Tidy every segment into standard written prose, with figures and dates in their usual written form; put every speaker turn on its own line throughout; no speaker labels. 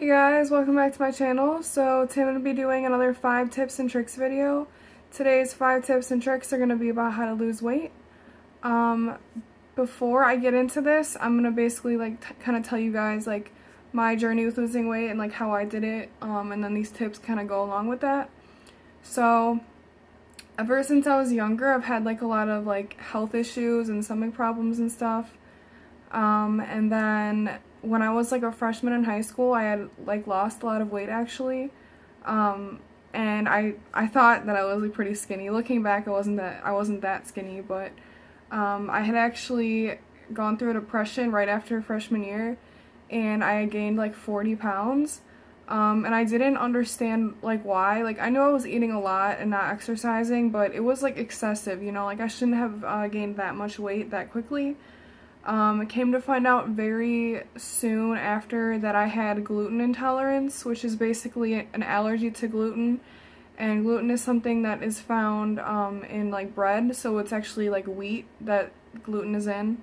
Hey guys, welcome back to my channel. So today I'm going to be doing another 5 tips and tricks video. Today's 5 tips and tricks are going to be about how to lose weight. Before I get into this, I'm going to basically kind of tell you guys my journey with losing weight and how I did it, and then these tips kind of go along with that. So ever since I was younger, I've had a lot of health issues and stomach problems and stuff. And then when I was a freshman in high school, I had lost a lot of weight actually. And I thought that I was pretty skinny. Looking back, I wasn't that skinny, but I had actually gone through a depression right after freshman year, and I had gained 40 pounds. And I didn't understand why. I knew I was eating a lot and not exercising, but it was excessive, you know, I shouldn't have gained that much weight that quickly. I came to find out very soon after that I had gluten intolerance, which is basically an allergy to gluten. And gluten is something that is found in bread, so it's actually wheat that gluten is in.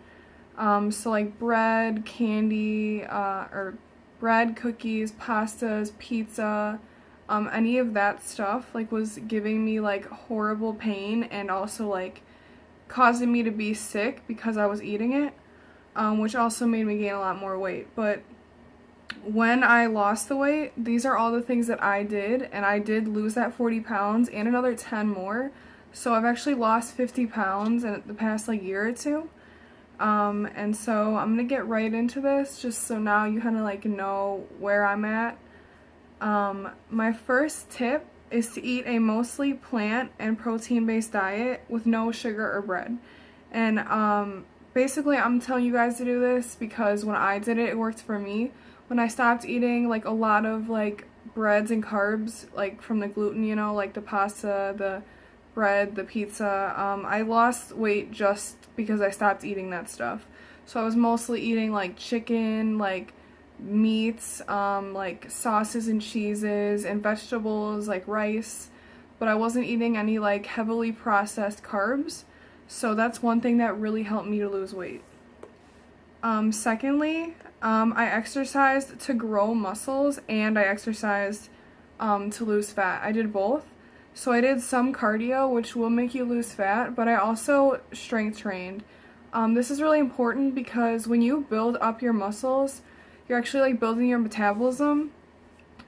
So bread, candy, or bread, cookies, pastas, pizza, any of that stuff was giving me horrible pain and also causing me to be sick because I was eating it. Which also made me gain a lot more weight. But when I lost the weight, these are all the things that I did, and I did lose that 40 pounds and another 10 more. So I've actually lost 50 pounds in the past year or two. And so I'm gonna get right into this just so now you kind of know where I'm at. My first tip is to eat a mostly plant and protein-based diet with no sugar or bread. And basically, I'm telling you guys to do this because when I did it, it worked for me. When I stopped eating a lot of breads and carbs from the gluten, you know, the pasta, the bread, the pizza, I lost weight just because I stopped eating that stuff. So I was mostly eating chicken, meats, sauces and cheeses and vegetables rice, but I wasn't eating any heavily processed carbs. So that's one thing that really helped me to lose weight. Secondly, I exercised to grow muscles and I exercised to lose fat. I did both. So I did some cardio, which will make you lose fat, but I also strength trained. This is really important because when you build up your muscles, you're actually building your metabolism.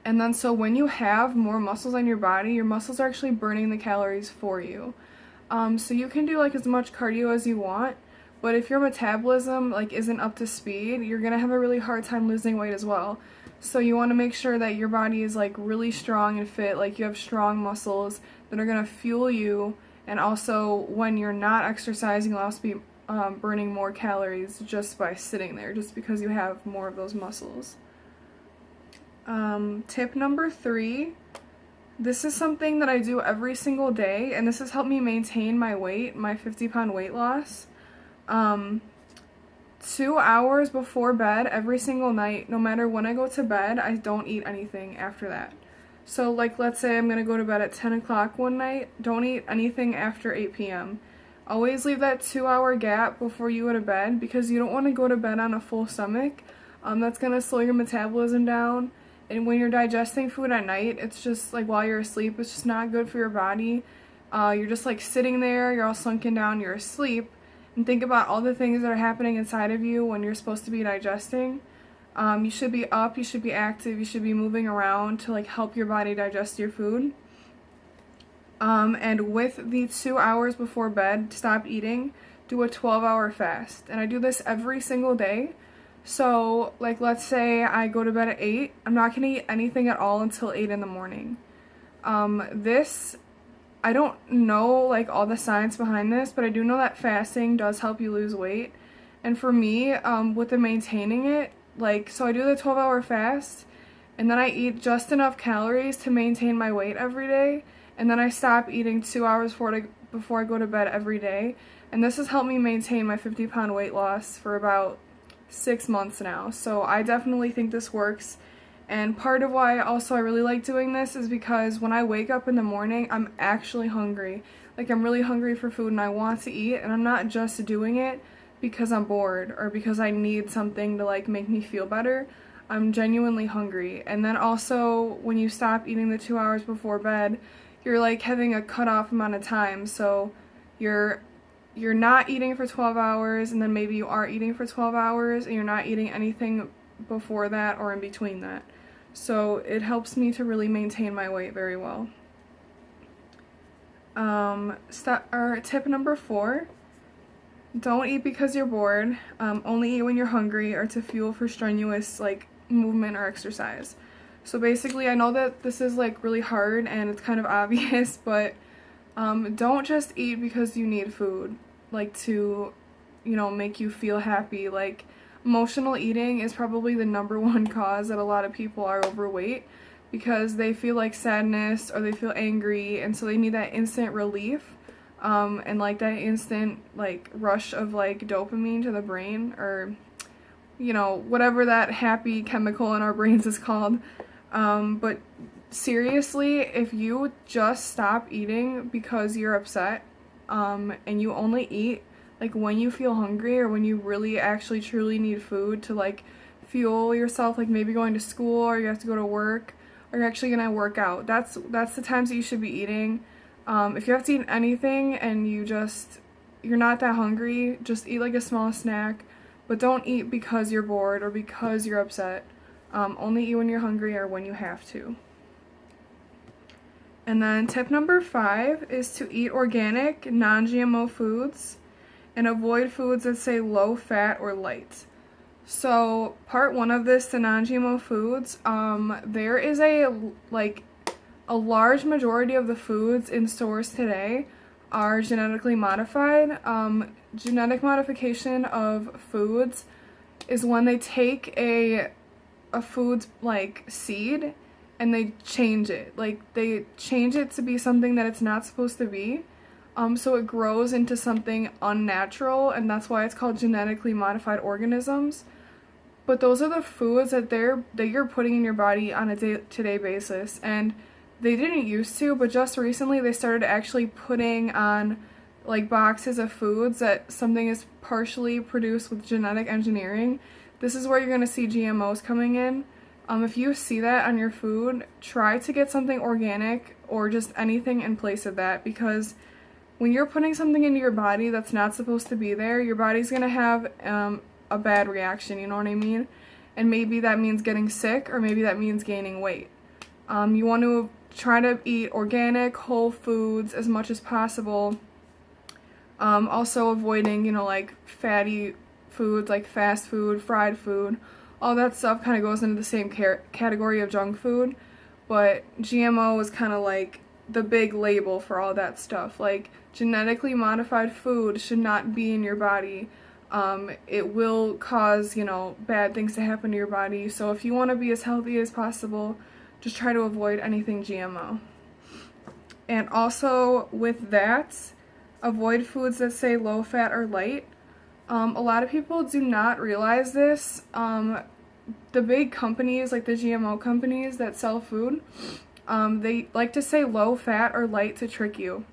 And then so when you have more muscles on your body, your muscles are actually burning the calories for you. So you can do as much cardio as you want, but if your metabolism isn't up to speed, you're gonna have a really hard time losing weight as well. So you want to make sure that your body is really strong and fit, you have strong muscles that are gonna fuel you, and also when you're not exercising, you'll also be burning more calories just by sitting there, just because you have more of those muscles. Tip number 3. This is something that I do every single day, and this has helped me maintain my weight, my 50-pound weight loss. 2 hours before bed every single night, no matter when I go to bed, I don't eat anything after that. So let's say I'm going to go to bed at 10 o'clock one night, don't eat anything after 8 p.m. Always leave that 2-hour gap before you go to bed because you don't want to go to bed on a full stomach. That's going to slow your metabolism down. And when you're digesting food at night, it's just while you're asleep, it's just not good for your body. You're just sitting there, you're all sunken down, you're asleep. And think about all the things that are happening inside of you when you're supposed to be digesting. You should be up, you should be active, you should be moving around to help your body digest your food. And with the 2 hours before bed, stop eating, do a 12-hour fast. And I do this every single day. So, let's say I go to bed at 8, I'm not going to eat anything at all until 8 in the morning. I don't know, all the science behind this, but I do know that fasting does help you lose weight. And for me, with the maintaining it, so I do the 12-hour fast, and then I eat just enough calories to maintain my weight every day, and then I stop eating 2 hours before I go to bed every day. And this has helped me maintain my 50-pound weight loss for about 6 months now, so I definitely think this works. And part of why also I really like doing this is because when I wake up in the morning, I'm actually hungry. I'm really hungry for food and I want to eat, and I'm not just doing it because I'm bored or because I need something to make me feel better. I'm genuinely hungry. And then also, when you stop eating the 2 hours before bed, you're like having a cutoff amount of time. So you're not eating for 12 hours, and then maybe you are eating for 12 hours, and you're not eating anything before that or in between that. So it helps me to really maintain my weight very well. Tip number 4, don't eat because you're bored. Only eat when you're hungry or to fuel for strenuous like movement or exercise. So basically, I know that this is like really hard and it's kind of obvious, but don't just eat because you need food, like to, make you feel happy. Like, emotional eating is probably the #1 cause that a lot of people are overweight, because they feel like sadness or they feel angry, and so they need that instant relief, and like that instant like rush of like dopamine to the brain, or whatever that happy chemical in our brains is called. But seriously, if you just stop eating because you're upset, and you only eat like when you feel hungry or when you really actually truly need food to like fuel yourself, like maybe going to school or you have to go to work or you're actually gonna work out, that's the times that you should be eating. If you have to eat anything and you're not that hungry, just eat like a small snack, but don't eat because you're bored or because you're upset. Only eat when you're hungry or when you have to. And then tip number 5 is to eat organic, non-GMO foods and avoid foods that say low fat or light. So part 1 of this, the non-GMO foods, there is a large majority of the foods in stores today are genetically modified. Genetic modification of foods is when they take a food's like seed and they change it. Like, they change it to be something that it's not supposed to be. So it grows into something unnatural, and that's why it's called genetically modified organisms. But those are the foods that you're putting in your body on a day-to-day basis. And they didn't used to, but just recently they started actually putting on like boxes of foods that something is partially produced with genetic engineering. This is where you're going to see GMOs coming in. If you see that on your food, try to get something organic or just anything in place of that, because when you're putting something into your body that's not supposed to be there, your body's going to have a bad reaction, you know what I mean? And maybe that means getting sick, or maybe that means gaining weight. You want to try to eat organic, whole foods as much as possible. Also avoiding, like fatty foods like fast food, fried food. All that stuff kind of goes into the same category of junk food, but GMO is kind of like the big label for all that stuff. Like, genetically modified food should not be in your body. It will cause, bad things to happen to your body. So if you want to be as healthy as possible, just try to avoid anything GMO. And also with that, avoid foods that say low fat or light. A lot of people do not realize this. The big companies, like the GMO companies that sell food, they like to say low fat or light to trick you.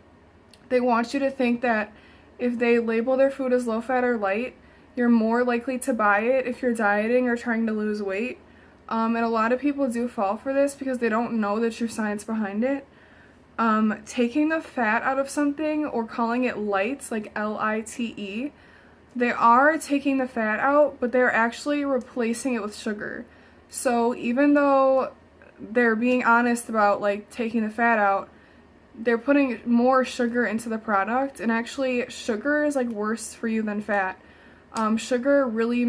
They want you to think that if they label their food as low fat or light, you're more likely to buy it if you're dieting or trying to lose weight. And a lot of people do fall for this because they don't know the true science behind it. Taking the fat out of something or calling it light, like LITE, they are taking the fat out, but they're actually replacing it with sugar. So even though they're being honest about like taking the fat out, they're putting more sugar into the product, and actually sugar is like worse for you than fat. Sugar really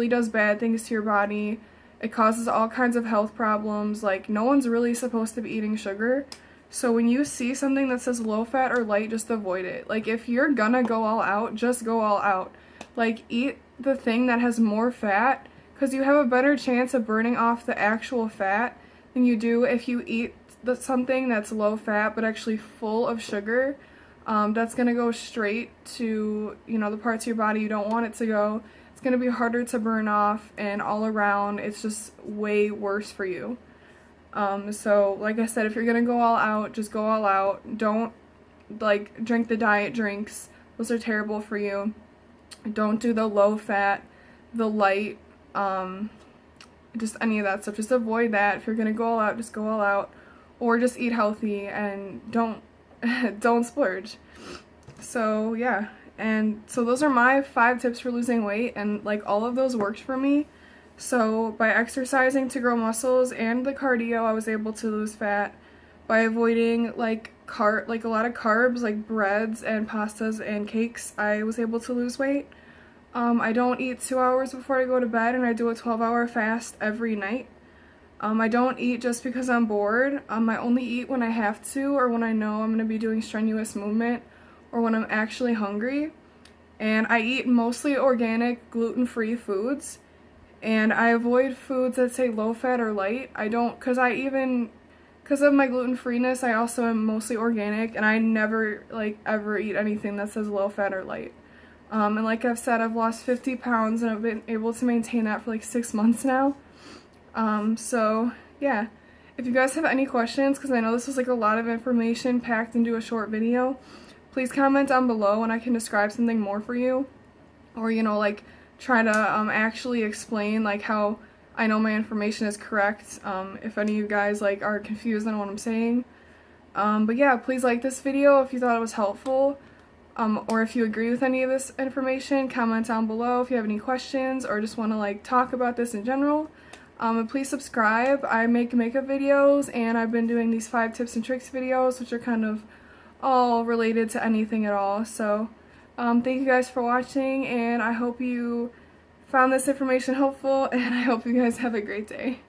does bad things to your body. It causes all kinds of health problems. Like, no one's really supposed to be eating sugar. So when you see something that says low fat or light, just avoid it. Like, if you're gonna go all out, just go all out. Like, eat the thing that has more fat, because you have a better chance of burning off the actual fat than you do if you eat something that's low fat but actually full of sugar. That's gonna go straight to, the parts of your body you don't want it to go. It's gonna be harder to burn off, and all around, it's just way worse for you. So like I said, if you're gonna go all out, just go all out. Don't drink the diet drinks. Those are terrible for you. Don't do the low fat, the light, just any of that stuff. Just avoid that. If you're gonna go all out, just go all out, or just eat healthy and don't don't splurge. So yeah, and so those are my 5 tips for losing weight, and like all of those worked for me. So by exercising to grow muscles and the cardio, I was able to lose fat. By avoiding like a lot of carbs, like breads and pastas and cakes, I was able to lose weight. I don't eat 2 hours before I go to bed, and I do a 12-hour fast every night. I don't eat just because I'm bored. I only eat when I have to, or when I know I'm going to be doing strenuous movement, or when I'm actually hungry. And I eat mostly organic, gluten-free foods. And I avoid foods that say low fat or light. I don't, because of my gluten-freeness, I also am mostly organic, and I never, like, ever eat anything that says low fat or light. And like I've said, I've lost 50 pounds, and I've been able to maintain that for like 6 months now. So yeah, if you guys have any questions, because I know this was like a lot of information packed into a short video, please comment down below and I can describe something more for you, or like try to actually explain like how I know my information is correct, if any of you guys like are confused on what I'm saying. But yeah, please like this video if you thought it was helpful, or if you agree with any of this information. Comment down below if you have any questions or just want to like talk about this in general. And please subscribe. I make makeup videos, and I've been doing these 5 tips and tricks videos, which are kind of all related to anything at all. So thank you guys for watching, and I hope you found this information helpful, and I hope you guys have a great day.